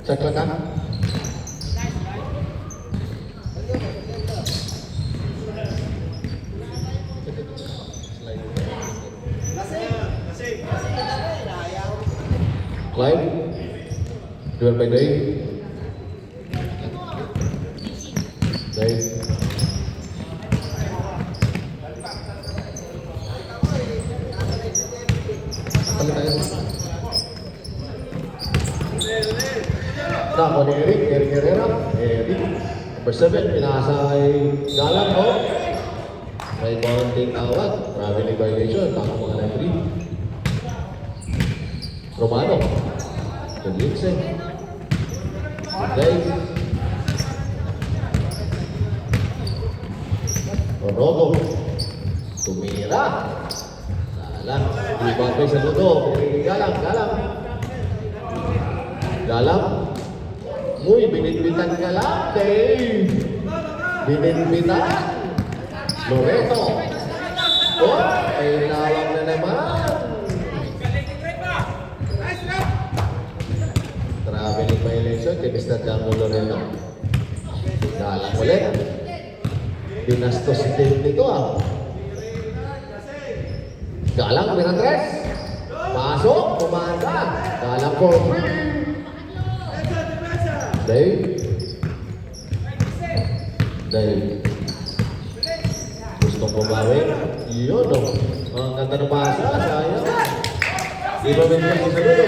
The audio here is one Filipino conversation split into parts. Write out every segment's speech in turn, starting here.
Check lang ka. Clyde, duel by Dave. Dave. Palit tayo. Nako ni Eric Herrera. Eric, number 7, pinasa kay Galang ko. May konting awat. Traveling violation. Takot mga referee. Romano. Felixen. Dave. Ronogo. Tumira. Galang. Ibabay sa dudo. Galang. Galang. Uy, binitbitan ka lang, Dave. Binitbitan. Loreto. Oh, ay nawag na naman. Traveling violation kay Mr. Django Loreto. Galang ulit. Binastos si Dave nito Galang, pinandres. Pasok, kumanda. Galang for free. Dave. Gustong bumawin. Yun ang ganda ng pasa. Sayang. Di ba may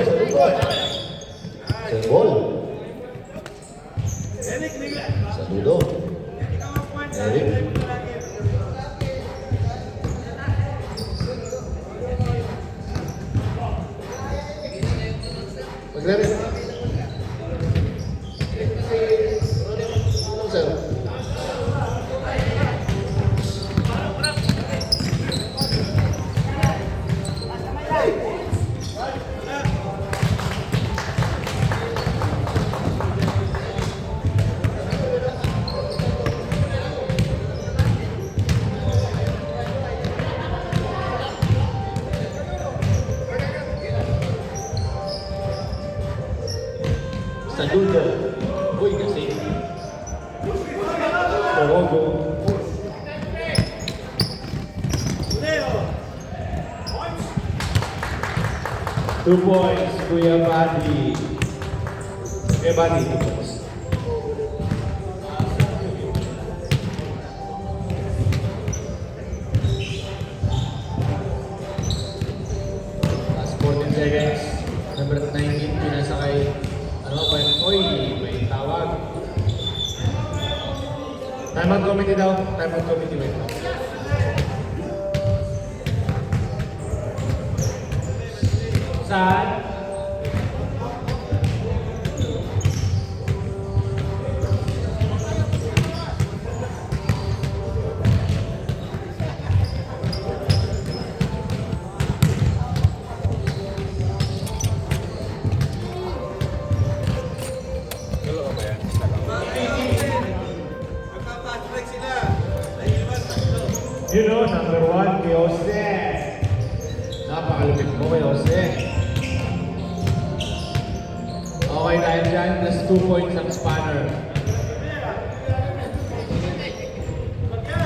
sa likod? Sa ball. Sa dudo. Eric. Magre-rin. Sa dulo. Uy, kasi. Rogo. 2 points, Kuya Buddy. Kuya Buddy, 2 points. Last 14 seconds. Number 19, pinasa kay Uy, may tawag. Time out committee daw. Time out committee, wait. Saan? You know, number 1, kay Jose. Napakalupit mo kay Jose. Okay, dahil dyan, plus 2 points ang spanner.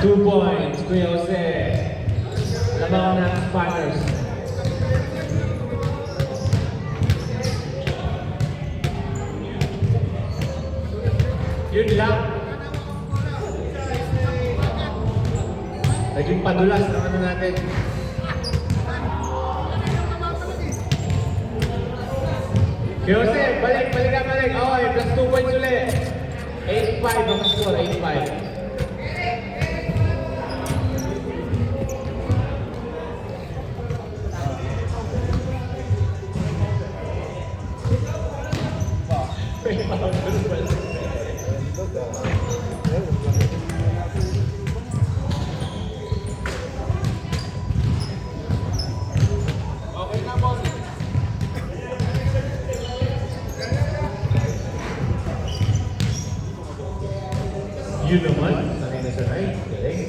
2 points, Kuya Jose. Labaw na ang spanners. Yun lang. Naging padulas ng ano natin. Jose, balik. Okay, plus 2 points ulit. 8-5 ang score, 8-5. Yun naman, sanay na sanay. Galing.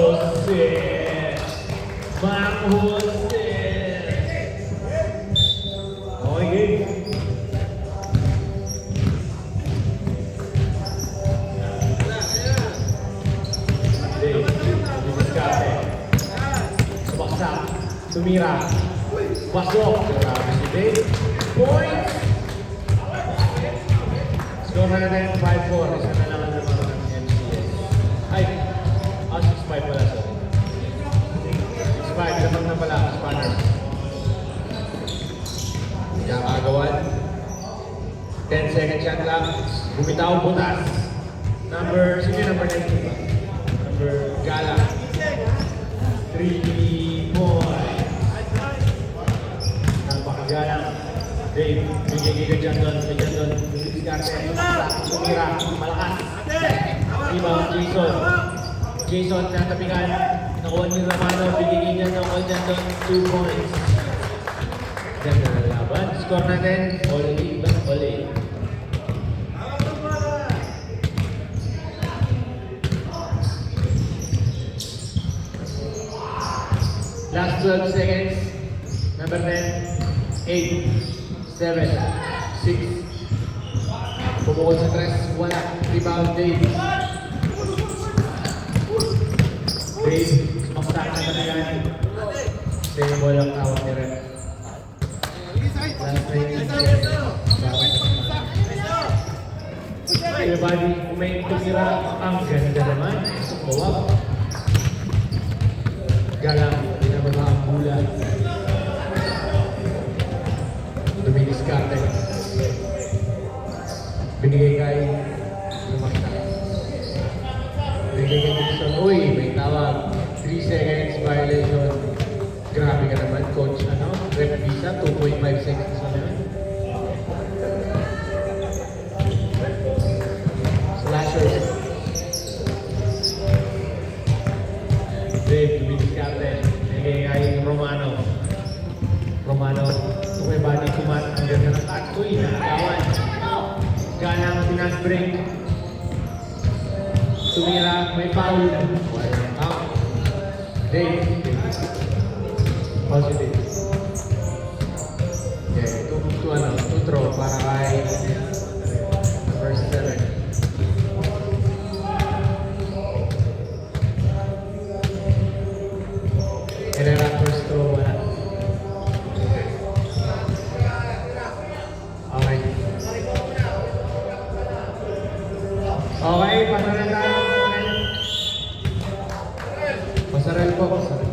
Jose! Mang Jose! Okay, game. Dave, dumiskarte. Sumaksak. Tumira. Pasok. Grabe si Dave. Points! Score na natin 5-4. Isa na lang ang naman ng MCS. Ay, 6-5 pala, sorry. 6-5, lamang na pala, Spanners. Kakagawan. 10-second shot lang. Bumitaw butas. Sino yung number 19 ba? Number Gala. 3 points. Napakagalang. Dave, bigay ka dyan doon. Diskarte. Tumira. Malakas. Rebound, Jason. Jason, natabigan. Nakuha ni Romano. Bigay niya ng all dyan doon. 2 points. Ganda na laban. Score natin. All 8 ba? All 8. Last 12 seconds. Number 10. 8, 7, 6. Pumukol sa tres. Wala. Rebound, Dave. Dave. Sumaksak na talagaan. Same ball ang tawag ni Rep. Last 19 seconds. Everybody, kung may tumira, ang ganda naman. Wow. Galang. Hindi na ba ang bulan. Dumidiskarte. Binigay kay Lumakta. Binigay kay Jason. Uy, may tawag. 3 seconds violation. Grabe ka naman, coach. Rep visa, 2.5 seconds na naman. Slashers. Dave, dumidiskarte. Binigay kay Romano. May body kumat. Ang ganda ng touch. Uy, nakakawan. Galang pinas break. Tumira, may foul. Out. Dave. Positive. Okay, to throw para kay first 7. Herrera first throw, wala. Okay, pasaral tayo. Pasaral po, pasaral.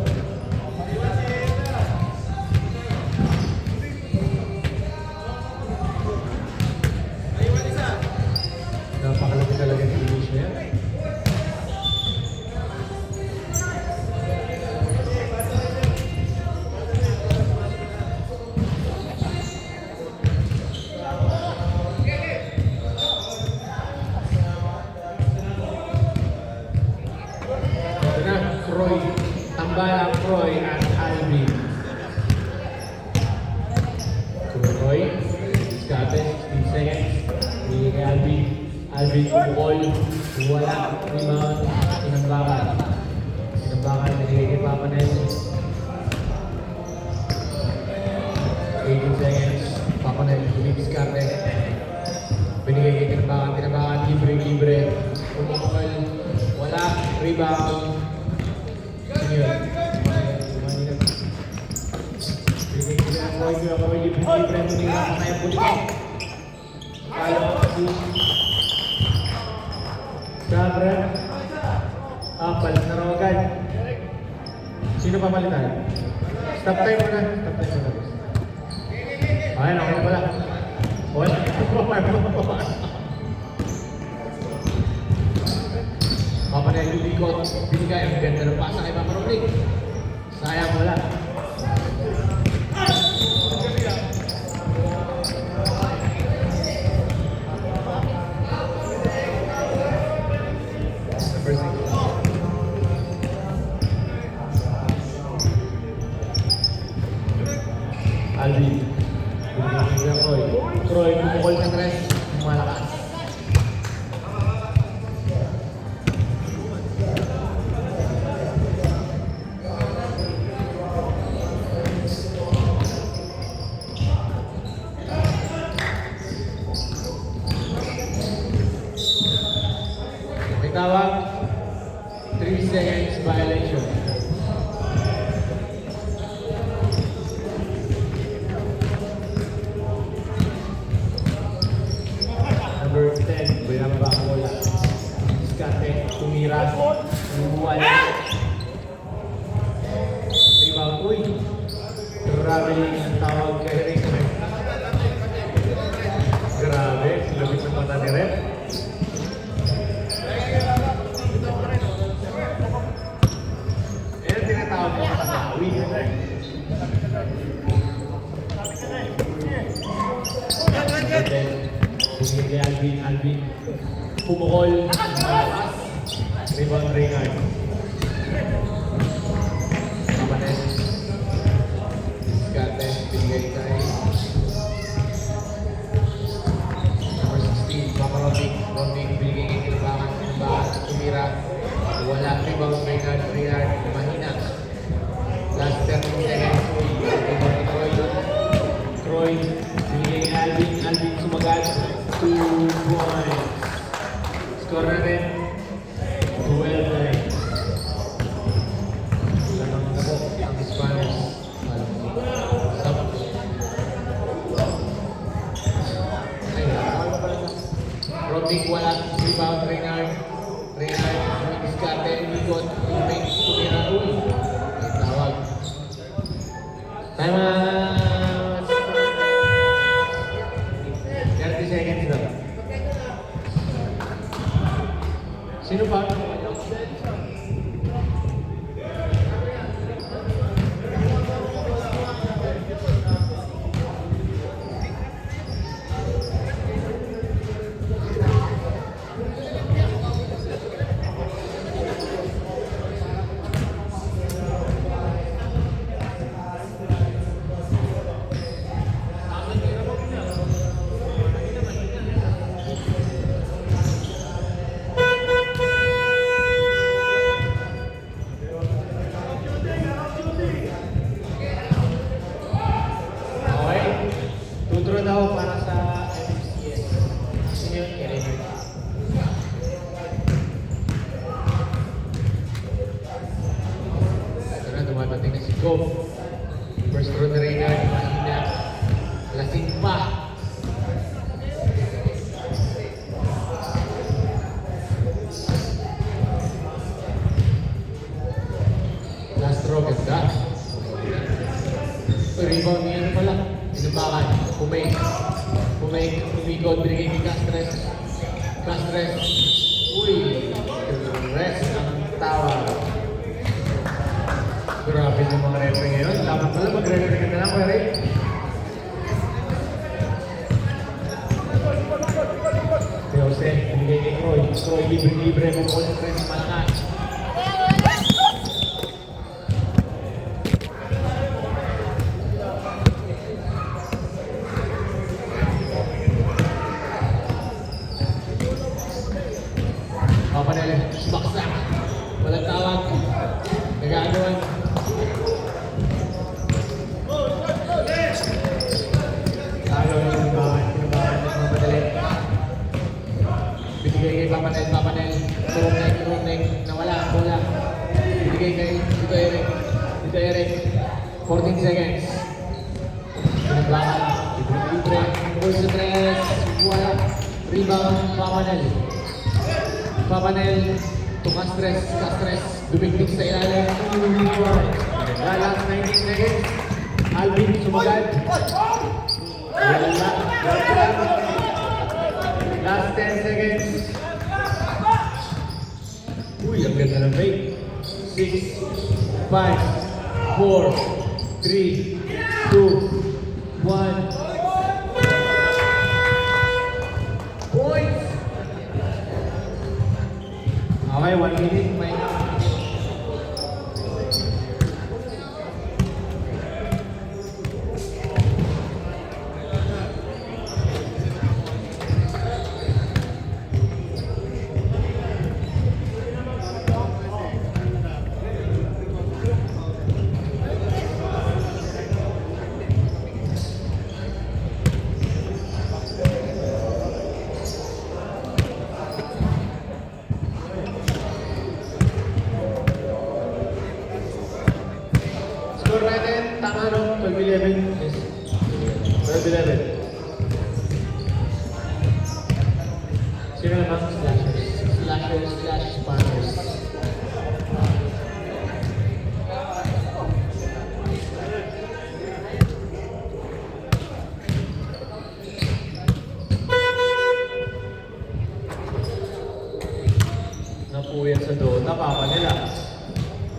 Napakalaki talaga ng finish na yan. Roy, Tambala, Roy, at Alvin. Roy, diskarte, 16 seconds. Hindi kay Alvin. Alvin, kumukol. Wala. Rebound. Sinambakan. Nagigay kay Papa Nelson. 18 seconds. Papa Nelson, diskarte. Binigay kay Tinambakan. Libre. Kumukol. Wala. Rebound. Yun. Sabra. Palit na raw agad. Sino papalitan? Stop time muna. Ay, ako na pala. Wala. Papa na yung likod, binigay ang ganda ng pasa kay Papa Romnick. Sayang wala. Number 6. Alvin. Binigay niya Roy. Roy, pumukol ng rest. Malakas. traveling ang tawag kay Rick. Grabe, labit ng mata ni Rep. Ayan tinatawag ko sa tawi. Bumili kay Alvin. Pumukol. Malakas. Rebound Reynard. Kapanes. Gate. Binigay kay number 16. Papa Rodney. Binigay kay Kinabangan. Tumira. Wala. Rebound Reynard. Mahina. Last 30 seconds. Rebound Troy. Binigay kay Alvin sumagat. 2 points. Score na rin. 12-9. Lamang na po ang Spanish. Rodney wala. Rebound Reynard. Diskarte. Ikot. Tumira. May tawag. Time out. 30 seconds lang. Sino ba? Tuturo daw para sa MCS. Sino yun? Reynard. Ito na, dumadating na si Gob. First throw ni Reynard. Mahina. Lasing pa. Last throw, ganda. Rebound niya na pala. Sinubakan, umikot, binigay kay Castres, uy, rest ang tawag. Grabe ng mga referee ngayon, dapat pala mag-referee ka na lang, pare. Jose, binigay kay Troy, libre, mong tres malakas. Papanel, baksak. Walang tawag. Nag-aagawan. Talo yung sinubakan ng mamadali. Binigay kay Papanel. Turong-neck. Nawala, bola. Binigay kay Dito Eric. 14 seconds. Sinubakan. Libre. Pulse sa tres. Wala. Rebound, Papanel, to Castres, dumigdig sa ilalim. Last 19 seconds. Alvin, sumagat. Last 10 seconds. Uy, ang ganda ng break. 6, 5, 4, 3, 2, 1. Points! Okay, 1 minute, may score natin, tama no? 12-11. Yes. 12-11. Sino naman? Slashers/Spanners.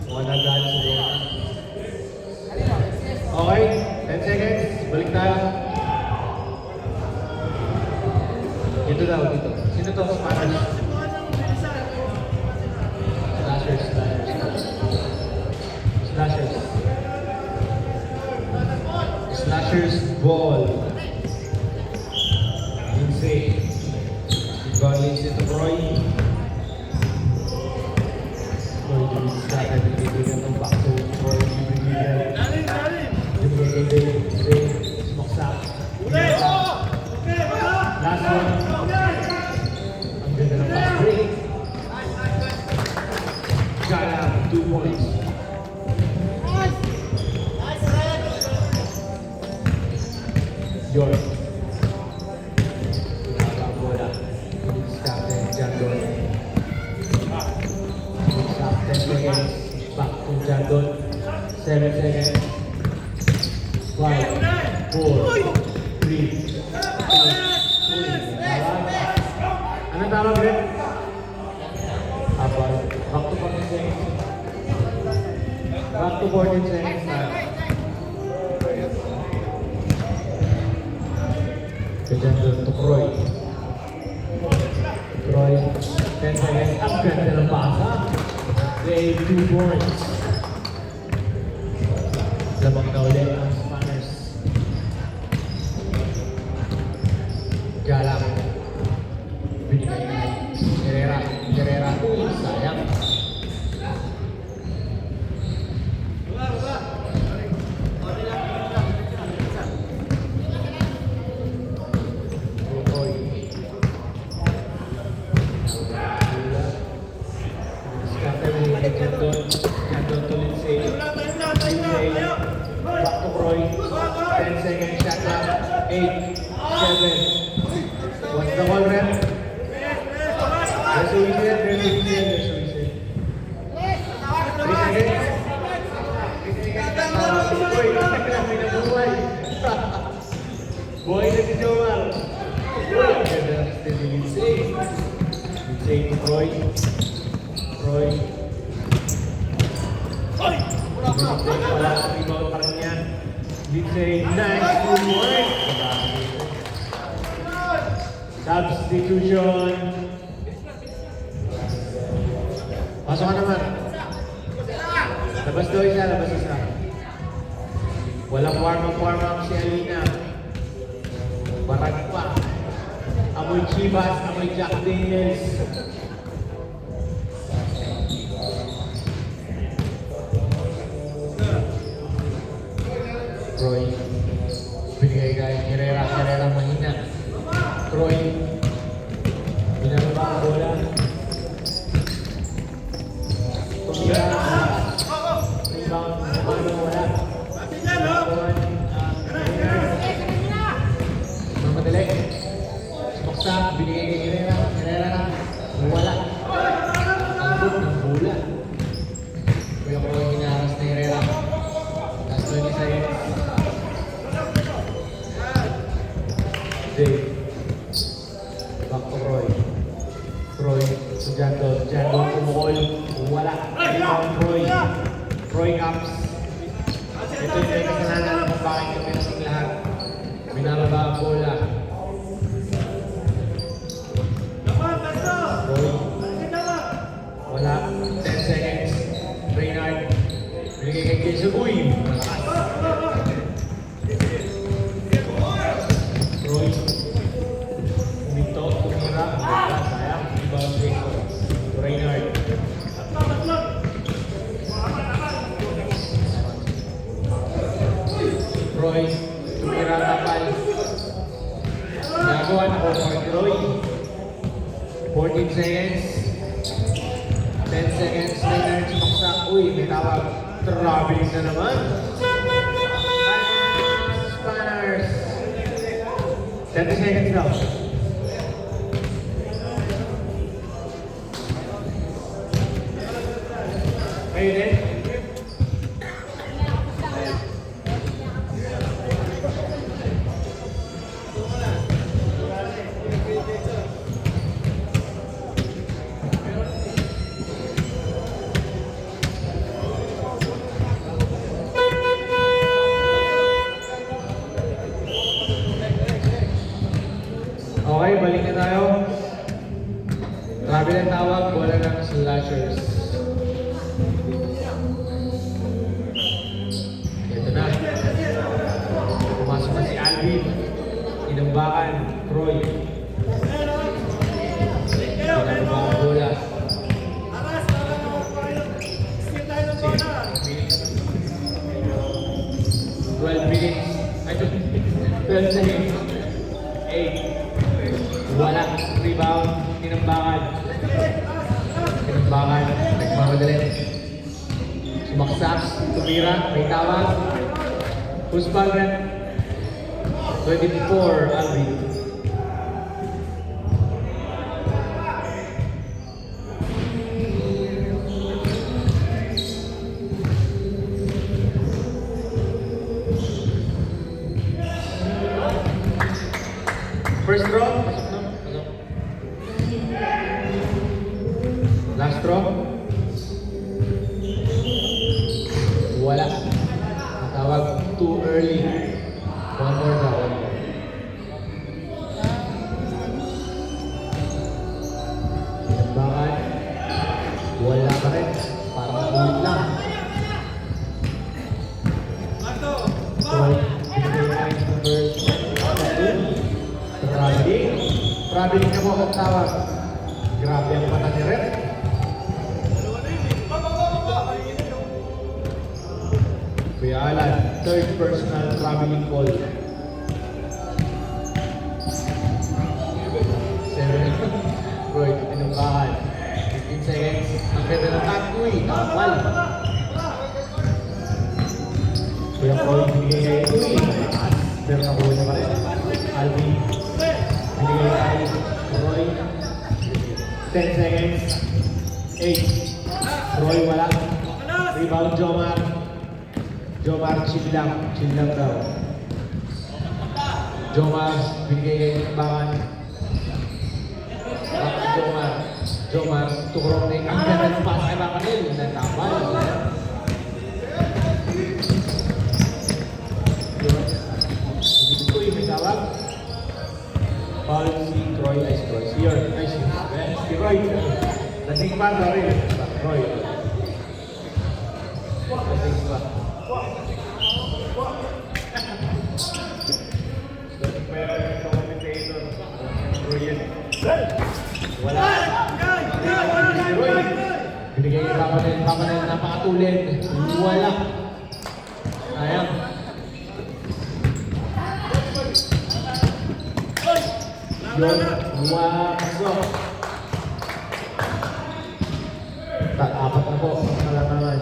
Mukhang nadaan siguro. Okay, 10 seconds. Balik tayo. Dito daw, dito. Sino to? Spanish? Slashers, slashers. Slashers. Slashers ball. Lindsay. Ibang Lindsay to Roy. Roy, Lindsay. Binibigyan ng back to Roy. Binibigyan. Lindsay. Smokesack. Last one. Ang ganda ng fast break. Gala, 2 points. York. Bola. Police captain, John Don. Police captain, 10 seconds. Back to John Don. 7 seconds. 5, 4, 3, 2, 1. Anong tawag rin? Abal. Back to 14 seconds. Back to 14 seconds na. Kaya doon to Croy. Croy, 10 seconds. Ang ganda ng pasa. They 2 points. Lamang na ulit ang Spanners. Galang. Binigay na Herrera. Herrera. Sayang. Candon to Lindsay. Lindsay. Back to Roy. 10 seconds shot clock. 8, 7. What's the call, ref? There's a whistle. There's a whistle. There's a whistle. 3 seconds. Boy, may nabuhay. Boy na si Joel. Boy, ang ganda ng steady Lindsay. Lindsay to Roy. Roy. Wala sa rebound pa rin yan. Lindsay, nice good work. Substitution. Pasok ka naman. Labas daw isa, labas isa. Walang warm up si Alina. Barag pa. Amoy Chivas, amoy Jack Daniels. Troy. Binigay kay Herrera. Herrera mahina. Troy. Binaraba ang bola. Tumira. Rebound. Rebound wala. Mamadali. Smokesack. Binigay kay Herrera. Herrera na. Wala. Ang ng bola. Kaya ko hinaras na Herrera. Last 20 seconds. Dave. Back to Roy. Roy to Jandon. Jandon kumukol. Wala. Rebound Roy. Roy Caps. Ito yung may kasalanan kung bakit kami nasing lahat. Binababa ang bola. Roy. Wala. 10 seconds. Reynard. Binigay kay Jason. Uy! Roy. Umito. Tumira. Sayang. Rebound Jason. Reynard. Roy. Tumira kapal. Nagawa na ko for Roy. 14 seconds. 10 seconds. Reynard. Sumaksak. Uy, may tawag. Traveling na naman. Spanners. 30 seconds daw. Kayo din? 12 seconds. 8. Wala. Rebound. Tinambakan. Tinambakan. Nagmamadali. Sumaksak. Tumira. May tawag. Husbagan. 24. Alvin. First draw. Last draw. Wala. Tawag too early. One more draw. Bakit? Wala pa rin. Parang ulit lang. Traveling na po ang tawag. Grabe ang mata ni Rep. Kuya Alan, third personal traveling call. 7. Roy, tinambahan. 15 seconds. Ang ganda ng takoy. Kapal. Kuya Paul, binigay kay Uy. Pero nakuha na pa rin. Alvin. Binigay kay Roy. 10 seconds. 8. Roy, wala. Rebound, Jomar. Jomar, chill lang. Chill lang daw. Jomar, binigay kay Timbangan. Jomar. Jomar, tukurong na yung ang ganda ng pass kay Bakanil. Natapal. Uy, may tawag. Paul, si Troy, ay si Troy. Si York, ay si Roy. Lasing pa, sorry. Roy. Lasing pa. Wala. Si Roy. Binigay kay Bakanil, napakatulid. Wala. Ayang. Yun, wasok. Apat na po, kalamangan.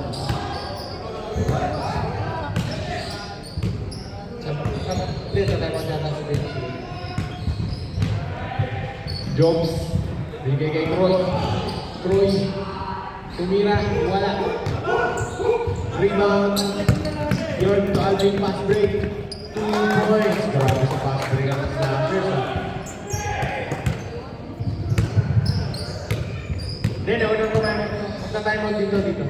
Jobs, bigay kay Troy. Troy, tumira, wala. Rebound, York to Alvin, pass break. 2 points. Grabe sa pass break ang slashers. Then, unang kumain. Magta-time out dito.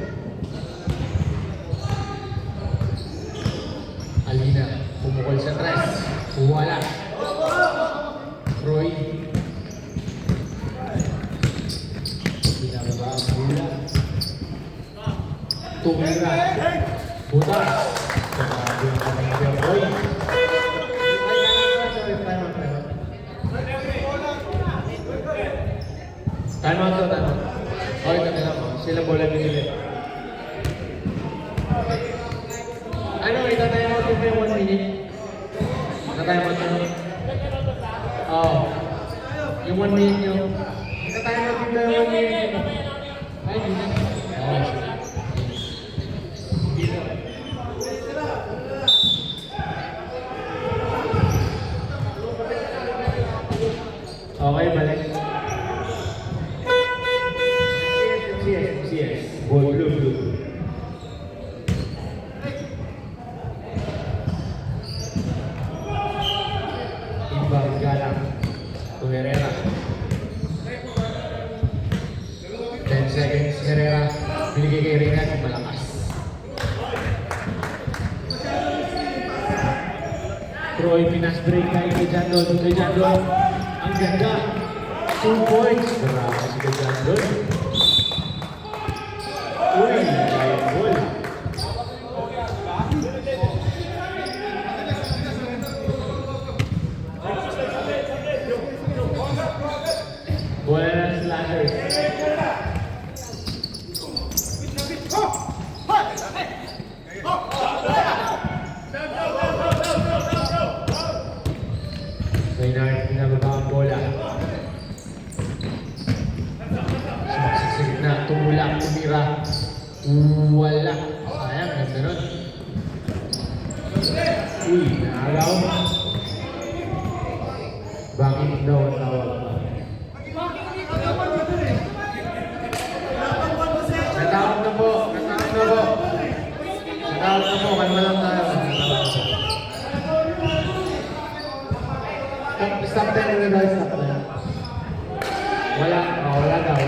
Alina, pumukol sa tres. Wala. Roy. Binababa ang bula. Tumira. Butas. Grabe ang kamay Roy. Time out. Okay, kami lang. Sila bola binili. Ano, itatay mo ito yung 1 minute? Itatay mo ito. Oo. Yung 1 minute nyo. Itatay mo ito yung 1 minute. Ay, hindi na. Dito. Okay, balik. Yes. Blue. Ibang galang. Herrera. 10 seconds. Herrera. Binigay kay Regan. Malakas. Troy, pinas break kay Jandon. Ang ganda. 2 points. Marami si Jandon. Uy, kaya bola. Bola na slashers. Uy, naagaw. Bakit daw ang tawag? Natawag na po. Kalma lang tayo. Stop tayo na guys, stop tayo. Wala daw.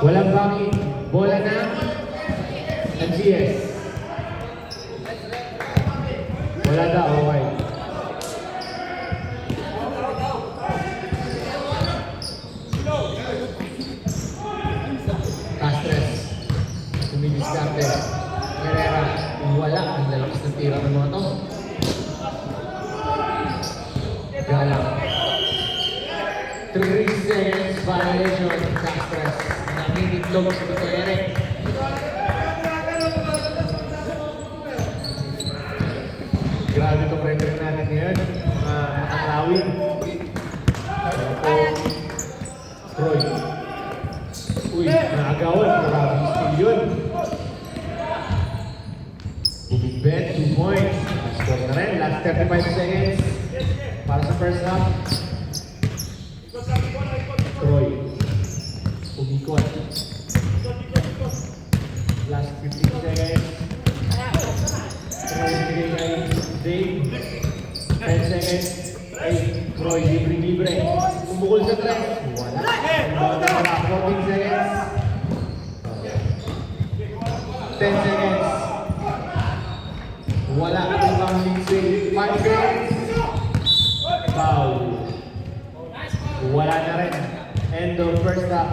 Walang bakit. Bola na. Ang GS. Wala daw, okay. Castres. Tumidiskarte. Herrera. Wala. Ang lalakas ng tira ng mga to. Galang. 3 seconds violation. Castres. Nangingitlog sa Gutierrez. Grabe itong referee natin ngayon. Mga makaklawin. Ano po? Troy. Uy, naagawan. Grabe skill yun. Bumibet, 2 points. Score na rin. Last 35 seconds. Para sa first half. Troy. Umikot. Last 15 seconds. Troy bigay kay Dave. 10 seconds. Ay, Troy libre. Umukol sa 3. Wala. Wala. 14 seconds. 10 seconds. Wala. Ibang mixing. 5 seconds. Foul. Wala na rin. End of first half.